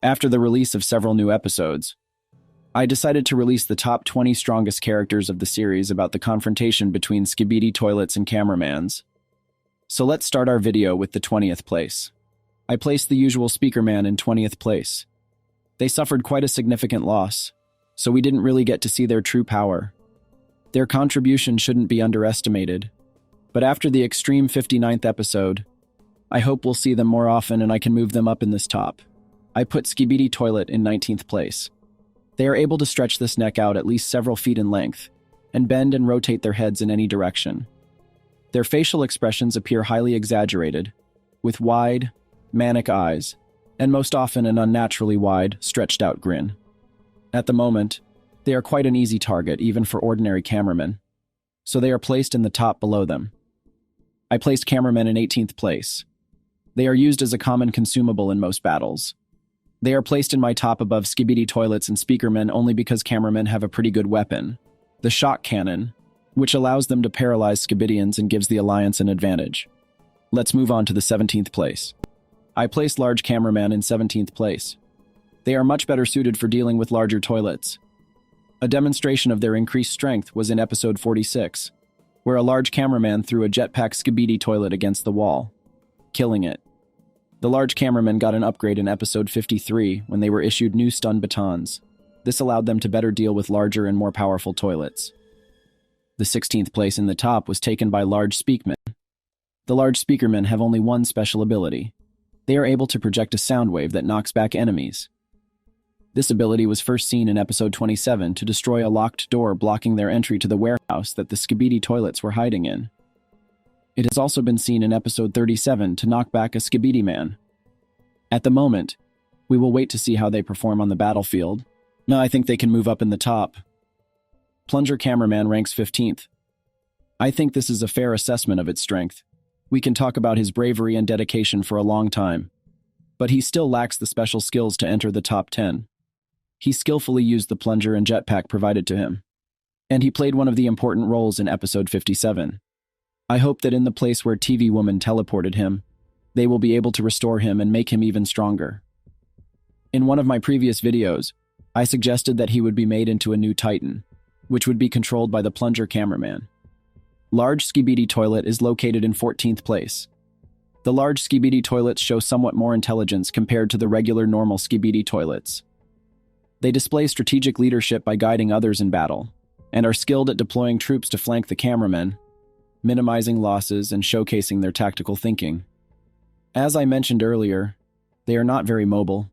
After the release of several new episodes, I decided to release the top 20 strongest characters of the series about the confrontation between Skibidi toilets and cameramans. So let's start our video with the 20th place. I placed the usual speaker man in 20th place. They suffered quite a significant loss, so we didn't really get to see their true power. Their contribution shouldn't be underestimated, but after the extreme 59th episode, I hope we'll see them more often and I can move them up in this top. I put Skibidi toilet in 19th place. They are able to stretch this neck out at least several feet in length, and bend and rotate their heads in any direction. Their facial expressions appear highly exaggerated, with wide, manic eyes, and most often an unnaturally wide, stretched-out grin. At the moment, they are quite an easy target even for ordinary cameramen, so they are placed in the top below them. I placed cameramen in 18th place. They are used as a common consumable in most battles. They are placed in my top above Skibidi toilets and speakermen only because cameramen have a pretty good weapon, the shock cannon, which allows them to paralyze Skibidians and gives the Alliance an advantage. Let's move on to the 17th place. I placed large cameraman in 17th place. They are much better suited for dealing with larger toilets. A demonstration of their increased strength was in episode 46, where a large cameraman threw a jetpack Skibidi toilet against the wall, killing it. The large cameraman got an upgrade in episode 53 when they were issued new stun batons. This allowed them to better deal with larger and more powerful toilets. The 16th place in the top was taken by large speakmen. The large speakermen have only one special ability. They are able to project a sound wave that knocks back enemies. This ability was first seen in episode 27 to destroy a locked door blocking their entry to the warehouse that the Skibidi toilets were hiding in. It has also been seen in episode 37 to knock back a Skibidi man. At the moment, we will wait to see how they perform on the battlefield. Now I think they can move up in the top. Plunger cameraman ranks 15th. I think this is a fair assessment of its strength. We can talk about his bravery and dedication for a long time, but he still lacks the special skills to enter the top 10. He skillfully used the plunger and jetpack provided to him, and he played one of the important roles in episode 57. I hope that in the place where TV Woman teleported him, they will be able to restore him and make him even stronger. In one of my previous videos, I suggested that he would be made into a new Titan, which would be controlled by the plunger cameraman. Large Skibidi toilet is located in 14th place. The large Skibidi toilets show somewhat more intelligence compared to the regular normal Skibidi toilets. They display strategic leadership by guiding others in battle, and are skilled at deploying troops to flank the cameramen, minimizing losses and showcasing their tactical thinking. As I mentioned earlier, they are not very mobile,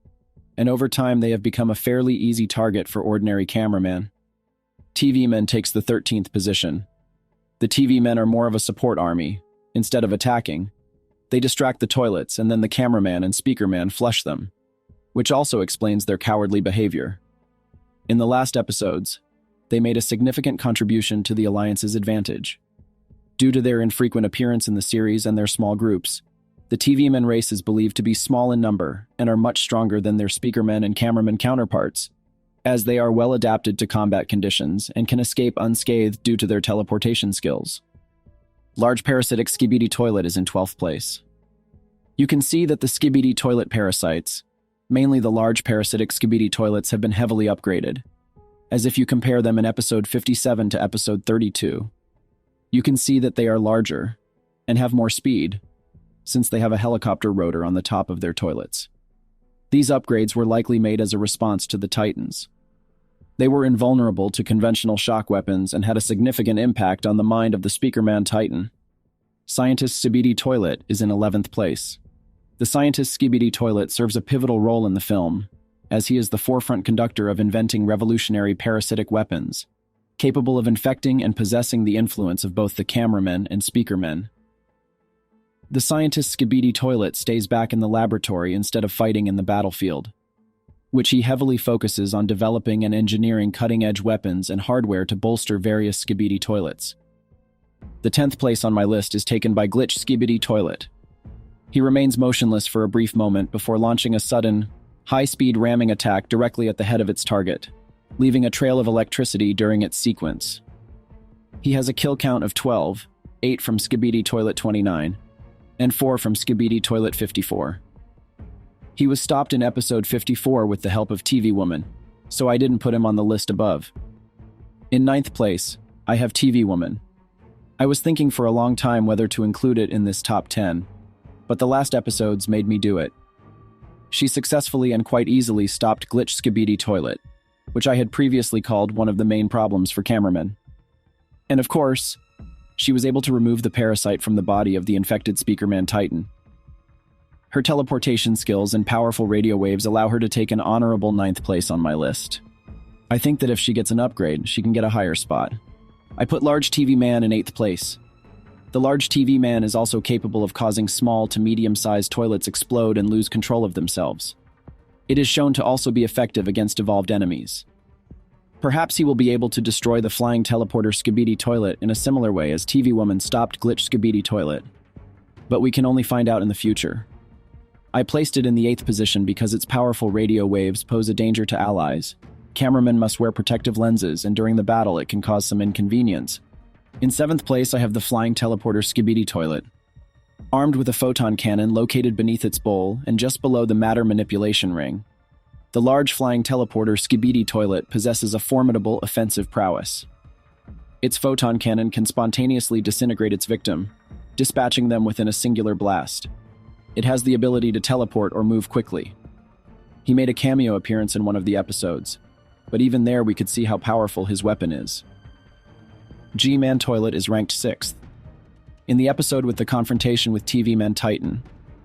and over time they have become a fairly easy target for ordinary cameraman. TV men takes the 13th position. The TV men are more of a support army. Instead of attacking, they distract the toilets and then the cameraman and speakerman flush them, which also explains their cowardly behavior. In the last episodes, they made a significant contribution to the Alliance's advantage. Due to their infrequent appearance in the series and their small groups, the TV men race is believed to be small in number and are much stronger than their speakermen and cameramen counterparts, as they are well adapted to combat conditions and can escape unscathed due to their teleportation skills. Large parasitic Skibidi toilet is in 12th place. You can see that the Skibidi toilet parasites, mainly the large parasitic Skibidi toilets, have been heavily upgraded, as if you compare them in episode 57 to episode 32. You can see that they are larger and have more speed, since they have a helicopter rotor on the top of their toilets. These upgrades were likely made as a response to the Titans. They were invulnerable to conventional shock weapons and had a significant impact on the mind of the Speakerman Titan. Scientist Skibidi toilet is in 11th place. The scientist Skibidi toilet serves a pivotal role in the film, as he is the forefront conductor of inventing revolutionary parasitic weapons, capable of infecting and possessing the influence of both the cameramen and speakermen. The scientist Skibidi toilet stays back in the laboratory instead of fighting in the battlefield, which he heavily focuses on developing and engineering cutting-edge weapons and hardware to bolster various Skibidi toilets. The 10th place on my list is taken by Glitch Skibidi toilet. He remains motionless for a brief moment before launching a sudden, high-speed ramming attack directly at the head of its target, leaving a trail of electricity during its sequence. He has a kill count of 12, 8 from Skibidi toilet 29, and 4 from Skibidi toilet 54. He was stopped in episode 54 with the help of TV Woman, so I didn't put him on the list above. In 9th place, I have TV Woman. I was thinking for a long time whether to include it in this top 10, but the last episodes made me do it. She successfully and quite easily stopped Glitch Skibidi Toilet, which I had previously called one of the main problems for cameramen. And of course, she was able to remove the parasite from the body of the infected Speakerman Titan. Her teleportation skills and powerful radio waves allow her to take an honorable 9th place on my list. I think that if she gets an upgrade, she can get a higher spot. I put Large TV Man in 8th place. The Large TV Man is also capable of causing small to medium-sized toilets explode and lose control of themselves. It is shown to also be effective against evolved enemies. Perhaps he will be able to destroy the flying teleporter Skibidi Toilet in a similar way as TV Woman stopped Glitch Skibidi Toilet. But we can only find out in the future. I placed it in the 8th position because its powerful radio waves pose a danger to allies. Cameramen must wear protective lenses, and during the battle it can cause some inconvenience. In 7th place, I have the flying teleporter Skibidi Toilet. Armed with a photon cannon located beneath its bowl and just below the matter manipulation ring, the large flying teleporter Skibidi Toilet possesses a formidable offensive prowess. Its photon cannon can spontaneously disintegrate its victim, dispatching them within a singular blast. It has the ability to teleport or move quickly. He made a cameo appearance in one of the episodes, but even there we could see how powerful his weapon is. G-Man Toilet is ranked 6th. In the episode with the confrontation with TV Man Titan,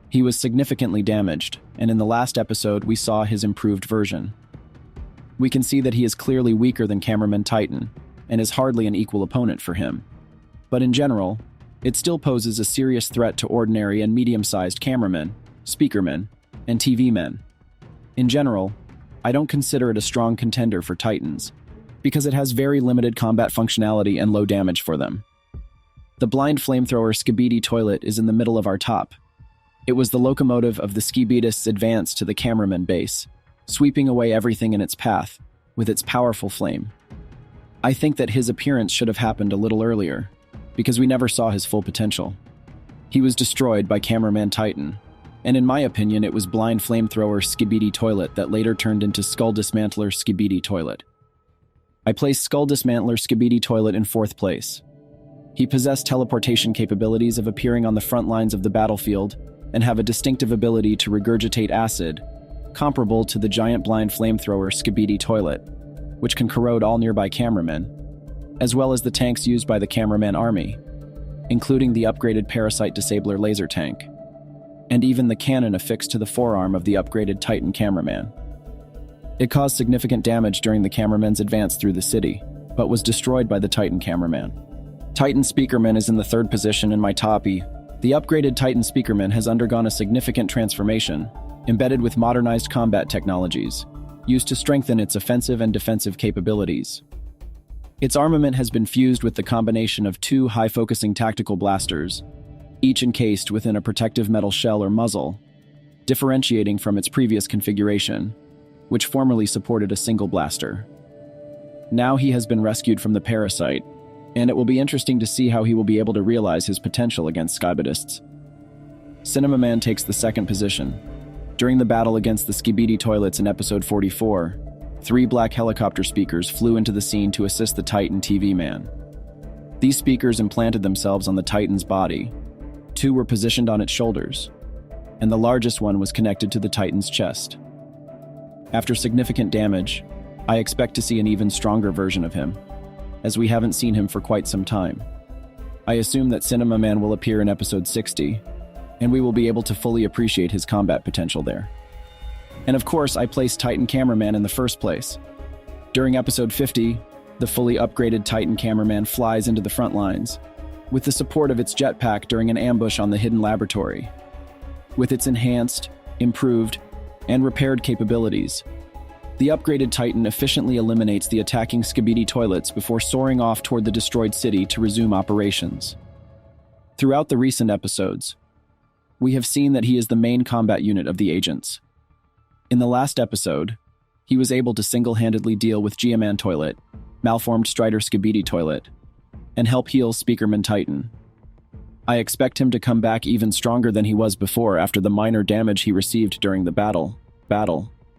he was significantly damaged, and in the last episode we saw his improved version. We can see that he is clearly weaker than Cameraman Titan, and is hardly an equal opponent for him. But in general, it still poses a serious threat to ordinary and medium-sized cameramen, speakermen, and TV men. In general, I don't consider it a strong contender for Titans, because it has very limited combat functionality and low damage for them. The blind flamethrower Skibidi Toilet is in the middle of our top. It was the locomotive of the Skibidist's advance to the cameraman base, sweeping away everything in its path with its powerful flame. I think that his appearance should have happened a little earlier, because we never saw his full potential. He was destroyed by Cameraman Titan, and in my opinion it was blind flamethrower Skibidi Toilet that later turned into Skull Dismantler Skibidi Toilet. I placed Skull Dismantler Skibidi Toilet in 4th place. He possessed teleportation capabilities of appearing on the front lines of the battlefield and have a distinctive ability to regurgitate acid, comparable to the giant blind flamethrower Skibidi Toilet, which can corrode all nearby cameramen, as well as the tanks used by the cameraman army, including the upgraded Parasite Disabler laser tank, and even the cannon affixed to the forearm of the upgraded Titan cameraman. It caused significant damage during the cameraman's advance through the city, but was destroyed by the Titan cameraman. Titan Speakerman is in the 3rd position in my top E. The upgraded Titan Speakerman has undergone a significant transformation, embedded with modernized combat technologies, used to strengthen its offensive and defensive capabilities. Its armament has been fused with the combination of 2 high-focusing tactical blasters, each encased within a protective metal shell or muzzle, differentiating from its previous configuration, which formerly supported a single blaster. Now he has been rescued from the parasite, and it will be interesting to see how he will be able to realize his potential against Skibidists. Cinema Man takes the 2nd position. During the battle against the Skibidi Toilets in episode 44, 3 black helicopter speakers flew into the scene to assist the Titan TV Man. These speakers implanted themselves on the Titan's body. 2 were positioned on its shoulders, and the largest one was connected to the Titan's chest. After significant damage, I expect to see an even stronger version of him, as we haven't seen him for quite some time. I assume that Cinema Man will appear in episode 60, and we will be able to fully appreciate his combat potential there. And of course, I placed Titan Cameraman in the 1st place. During episode 50, the fully upgraded Titan Cameraman flies into the front lines, with the support of its jetpack during an ambush on the hidden laboratory. With its enhanced, improved, and repaired capabilities, the upgraded Titan efficiently eliminates the attacking Skibidi Toilets before soaring off toward the destroyed city to resume operations. Throughout the recent episodes, we have seen that he is the main combat unit of the agents. In the last episode, he was able to single-handedly deal with G-Man Toilet, malformed Strider Skibidi Toilet, and help heal Speakerman Titan. I expect him to come back even stronger than he was before after the minor damage he received during the battle.